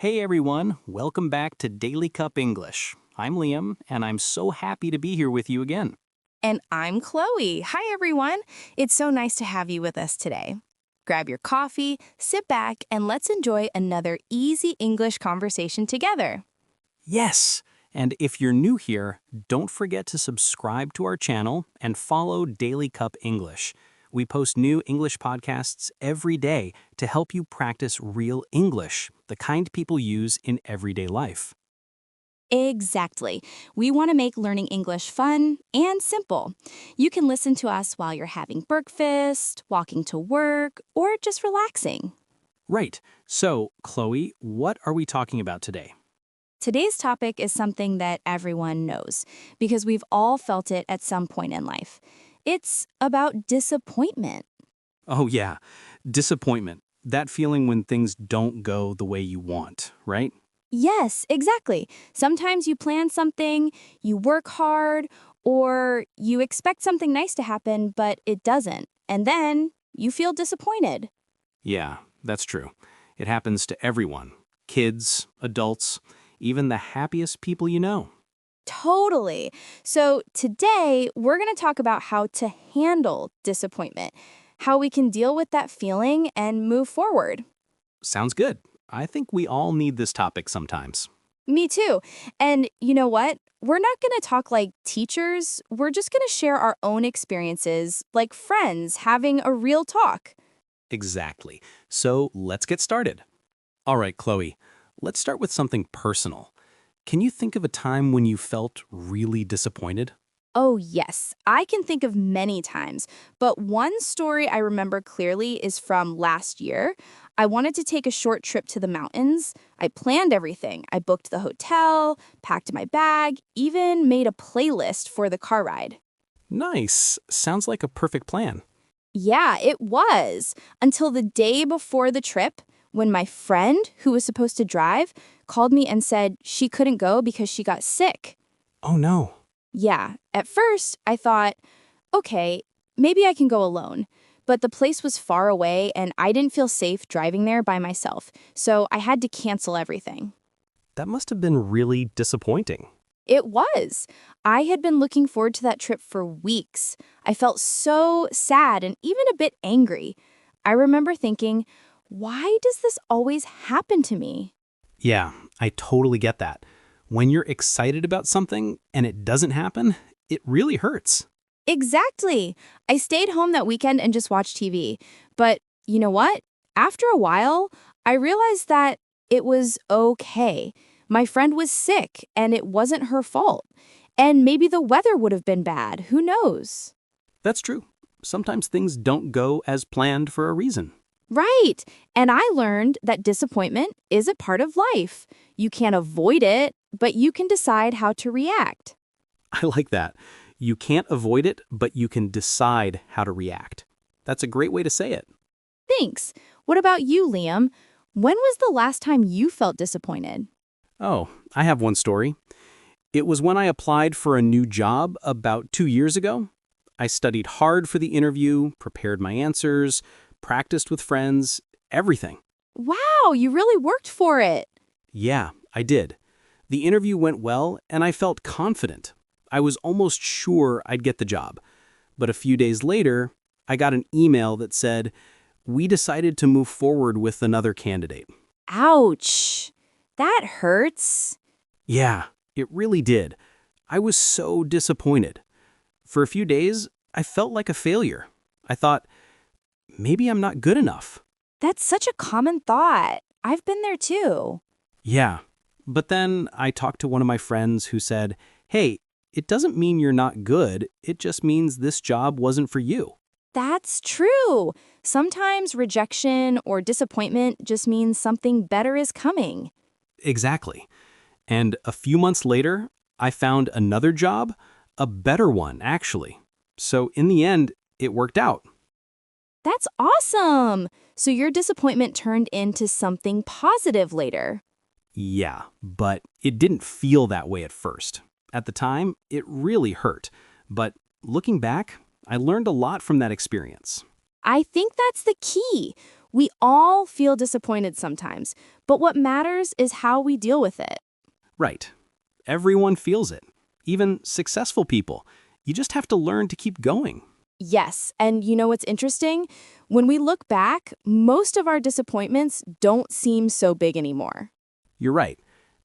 Hey everyone, welcome back to Daily Cup English. I'm Liam, and I'm so happy to be here with you again. And I'm Chloe. Hi, everyone. It's so nice to have you with us today. Grab your coffee, sit back, and let's enjoy another easy English conversation together. Yes! And if you're new here, don't forget to subscribe to our channel and follow Daily Cup English. We post new English podcasts every day to help you practice real English, the kind people use in everyday life. Exactly. We want to make learning English fun and simple. You can listen to us while you're having breakfast, walking to work, or just relaxing. Right. So, Chloe, what are we talking about today? Today's topic is something that everyone knows because we've all felt it at some point in life. It's about disappointment. Oh, yeah. Disappointment. That feeling when things don't go the way you want, right? Yes, exactly. Sometimes you plan something, you work hard, or you expect something nice to happen, but it doesn't. And then you feel disappointed. Yeah, that's true. It happens to everyone. Kids, adults, even the happiest people you know. Totally. So today, we're going to talk about how to handle disappointment, how we can deal with that feeling and move forward. Sounds good. I think we all need this topic sometimes. Me too. And you know what? We're not going to talk like teachers. We're just going to share our own experiences, like friends having a real talk. Exactly. So let's get started. All right, Chloe, let's start with something personal. Can you think of a time when you felt really disappointed? Oh, yes. I can think of many times, but one story I remember clearly is from last year. I wanted to take a short trip to the mountains. I planned everything. I booked the hotel, packed my bag, even made a playlist for the car ride. Nice. Sounds like a perfect plan. Yeah, it was. Until the day before the trip, when my friend, who was supposed to drive, called me and said she couldn't go because she got sick. Oh no. Yeah, at first I thought, okay, maybe I can go alone. But the place was far away and I didn't feel safe driving there by myself, so I had to cancel everything. That must have been really disappointing. It was. I had been looking forward to that trip for weeks. I felt so sad and even a bit angry. I remember thinking, why does this always happen to me? Yeah, I totally get that. When you're excited about something and it doesn't happen, it really hurts. Exactly. I stayed home that weekend and just watched TV. But you know what? After a while, I realized that it was okay. My friend was sick and it wasn't her fault. And maybe the weather would have been bad. Who knows? That's true. Sometimes things don't go as planned for a reason. Right. And I learned that disappointment is a part of life. You can't avoid it, but you can decide how to react. I like that. You can't avoid it, but you can decide how to react. That's a great way to say it. Thanks. What about you, Liam? When was the last time you felt disappointed? Oh, I have one story. It was when I applied for a new job about 2 years ago. I studied hard for the interview, prepared my answers, practiced with friends, everything. Wow, you really worked for it. Yeah, I did. The interview went well, and I felt confident. I was almost sure I'd get the job. But a few days later, I got an email that said, "We decided to move forward with another candidate." Ouch. That hurts. Yeah, it really did. I was so disappointed. For a few days, I felt like a failure. I thought, maybe I'm not good enough. That's such a common thought. I've been there too. Yeah. But then I talked to one of my friends who said, "Hey, it doesn't mean you're not good. It just means this job wasn't for you." That's true. Sometimes rejection or disappointment just means something better is coming. Exactly. And a few months later, I found another job, a better one, actually. So in the end, it worked out. That's awesome. So your disappointment turned into something positive later. Yeah, but it didn't feel that way at first. At the time, it really hurt. But looking back, I learned a lot from that experience. I think that's the key. We all feel disappointed sometimes, but what matters is how we deal with it. Right. Everyone feels it. Even successful people. You just have to learn to keep going. Yes, and you know what's interesting? When we look back, most of our disappointments don't seem so big anymore. You're right.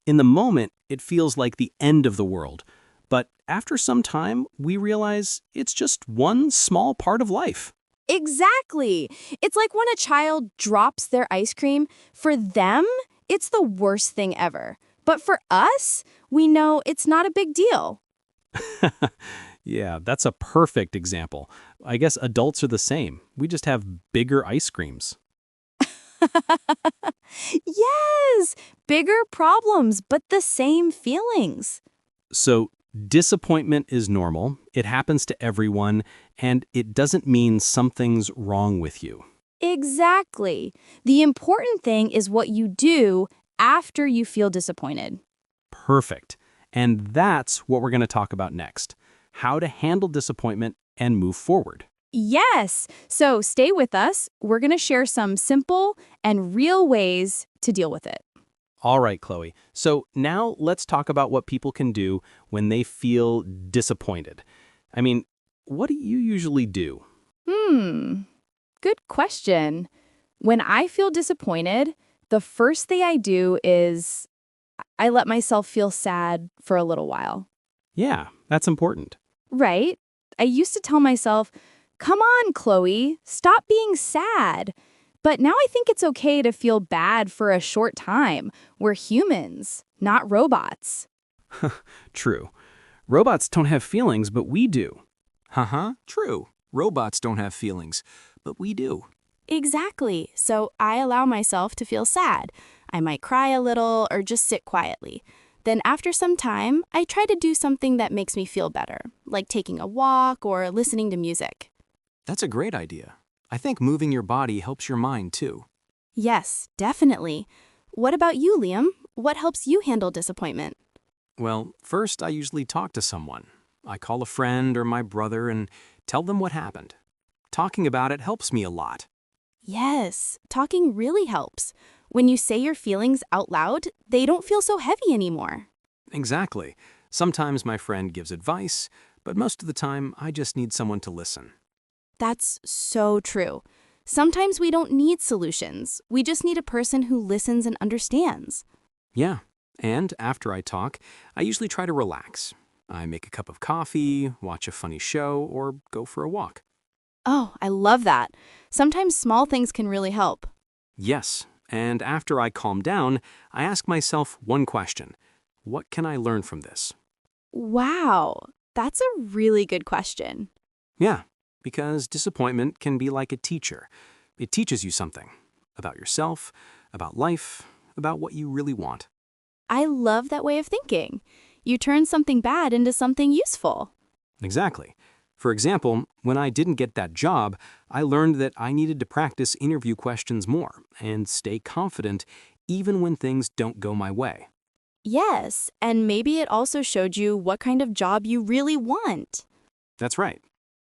In the moment, it feels like the end of the world. But after some time, we realize it's just one small part of life. Exactly. It's like when a child drops their ice cream. For them, it's the worst thing ever. But for us, we know it's not a big deal. Yeah, that's a perfect example. I guess adults are the same. We just have bigger ice creams. Yes, bigger problems, but the same feelings. So, disappointment is normal. It happens to everyone, and it doesn't mean something's wrong with you. Exactly. The important thing is what you do after you feel disappointed. Perfect. And that's what we're going to talk about next. How to handle disappointment and move forward. Yes. So stay with us. We're going to share some simple and real ways to deal with it. All right, Chloe. So now let's talk about what people can do when they feel disappointed. I mean, what do you usually do? Good question. When I feel disappointed, the first thing I do is I let myself feel sad for a little while. Yeah, that's important. Right? I used to tell myself, come on, Chloe, stop being sad. But now I think it's okay to feel bad for a short time. We're humans, not robots. True. Robots don't have feelings, but we do. True. Robots don't have feelings, but we do. Exactly. So I allow myself to feel sad. I might cry a little or just sit quietly. Then after some time, I try to do something that makes me feel better, like taking a walk or listening to music. That's a great idea. I think moving your body helps your mind too. Yes, definitely. What about you, Liam? What helps you handle disappointment? Well, first I usually talk to someone. I call a friend or my brother and tell them what happened. Talking about it helps me a lot. Yes, talking really helps. When you say your feelings out loud, they don't feel so heavy anymore. Exactly. Sometimes my friend gives advice, but most of the time I just need someone to listen. That's so true. Sometimes we don't need solutions. We just need a person who listens and understands. Yeah, and after I talk, I usually try to relax. I make a cup of coffee, watch a funny show, or go for a walk. Oh, I love that. Sometimes small things can really help. Yes, and after I calm down, I ask myself one question. What can I learn from this? Wow, that's a really good question. Yeah, because disappointment can be like a teacher. It teaches you something about yourself, about life, about what you really want. I love that way of thinking. You turn something bad into something useful. Exactly. For example, when I didn't get that job, I learned that I needed to practice interview questions more and stay confident even when things don't go my way. Yes, and maybe it also showed you what kind of job you really want. That's right.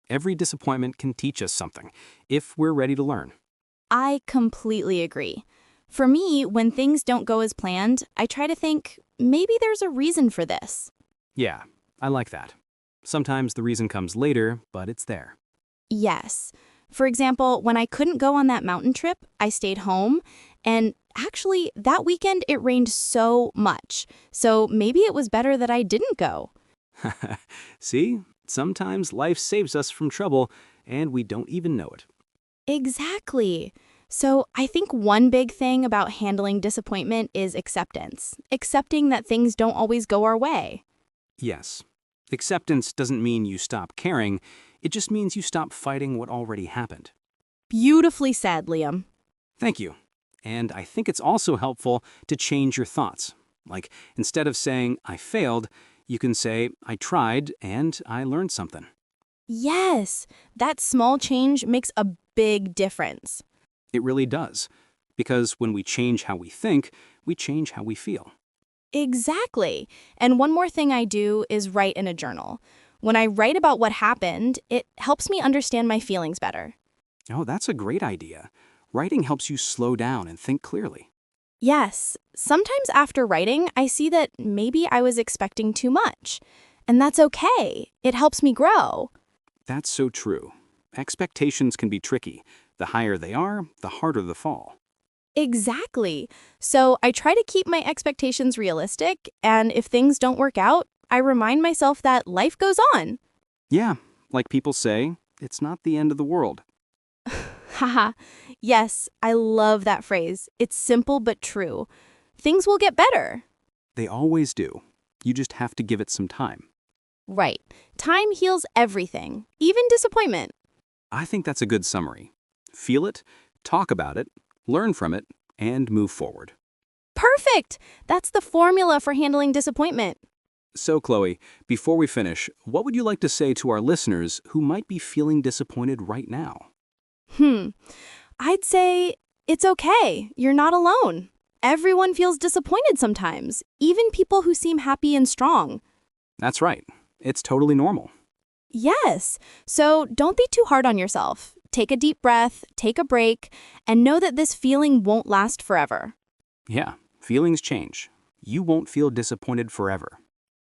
Every disappointment can teach us something, if we're ready to learn. I completely agree. For me, when things don't go as planned, I try to think, maybe there's a reason for this. Yeah, I like that. Sometimes the reason comes later, but it's there. Yes. For example, when I couldn't go on that mountain trip, I stayed home, and actually, that weekend it rained so much. So maybe it was better that I didn't go. See, sometimes life saves us from trouble, and we don't even know it. Exactly. So I think one big thing about handling disappointment is acceptance. Accepting that things don't always go our way. Yes. Acceptance doesn't mean you stop caring, it just means you stop fighting what already happened. Beautifully said, Liam. Thank you. And I think it's also helpful to change your thoughts. Like, instead of saying, I failed, you can say, I tried and I learned something. Yes, that small change makes a big difference. It really does. Because when we change how we think, we change how we feel. Exactly. And one more thing I do is write in a journal. When I write about what happened, it helps me understand my feelings better. Oh, that's a great idea. Writing helps you slow down and think clearly. Yes, sometimes after writing, I see that maybe I was expecting too much. And that's okay. It helps me grow. That's so true. Expectations can be tricky. The higher they are, the harder the fall. Exactly. So I try to keep my expectations realistic, and if things don't work out, I remind myself that life goes on. Yeah, like people say, it's not the end of the world. Haha. Yes, I love that phrase. It's simple but true. Things will get better. They always do. You just have to give it some time. Right. Time heals everything, even disappointment. I think that's a good summary. Feel it, talk about it, learn from it, and move forward. Perfect! That's the formula for handling disappointment. So, Chloe, before we finish, what would you like to say to our listeners who might be feeling disappointed right now? I'd say it's okay. You're not alone. Everyone feels disappointed sometimes, even people who seem happy and strong. That's right. It's totally normal. Yes. So don't be too hard on yourself. Take a deep breath, take a break, and know that this feeling won't last forever. Yeah, feelings change. You won't feel disappointed forever.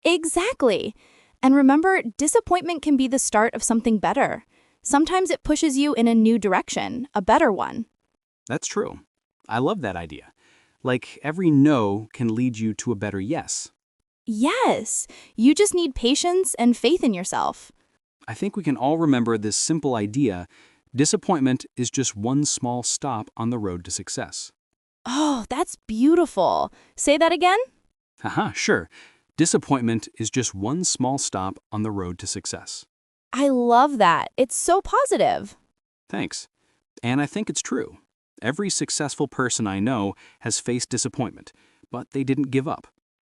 Exactly. And remember, disappointment can be the start of something better. Sometimes it pushes you in a new direction, a better one. That's true. I love that idea. Like every no can lead you to a better yes. Yes, you just need patience and faith in yourself. I think we can all remember this simple idea. Disappointment is just one small stop on the road to success. Oh, that's beautiful. Say that again? Haha, sure. Disappointment is just one small stop on the road to success. I love that. It's so positive. Thanks. And I think it's true. Every successful person I know has faced disappointment, but they didn't give up.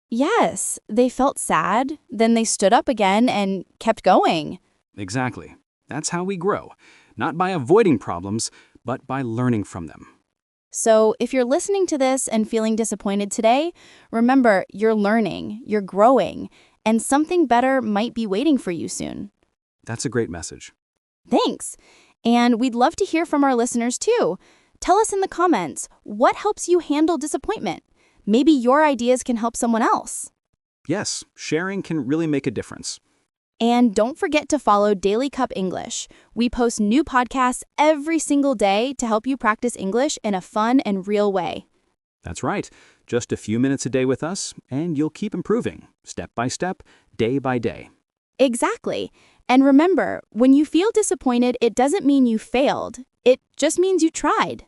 Yes, they felt sad, then they stood up again and kept going. Exactly. That's how we grow. Not by avoiding problems, but by learning from them. So if you're listening to this and feeling disappointed today, remember you're learning, you're growing, and something better might be waiting for you soon. That's a great message. Thanks. And we'd love to hear from our listeners too. Tell us in the comments, what helps you handle disappointment? Maybe your ideas can help someone else. Yes, sharing can really make a difference. And don't forget to follow Daily Cup English. We post new podcasts every single day to help you practice English in a fun and real way. That's right. Just a few minutes a day with us, and you'll keep improving, step by step, day by day. Exactly. And remember, when you feel disappointed, it doesn't mean you failed. It just means you tried.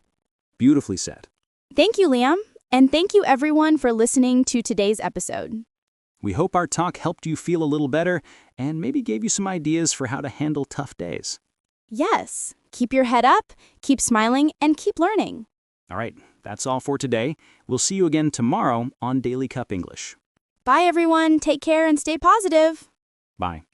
Beautifully said. Thank you, Liam. And thank you, everyone, for listening to today's episode. We hope our talk helped you feel a little better and maybe gave you some ideas for how to handle tough days. Yes, keep your head up, keep smiling, and keep learning. All right, that's all for today. We'll see you again tomorrow on Daily Cup English. Bye, everyone. Take care and stay positive. Bye.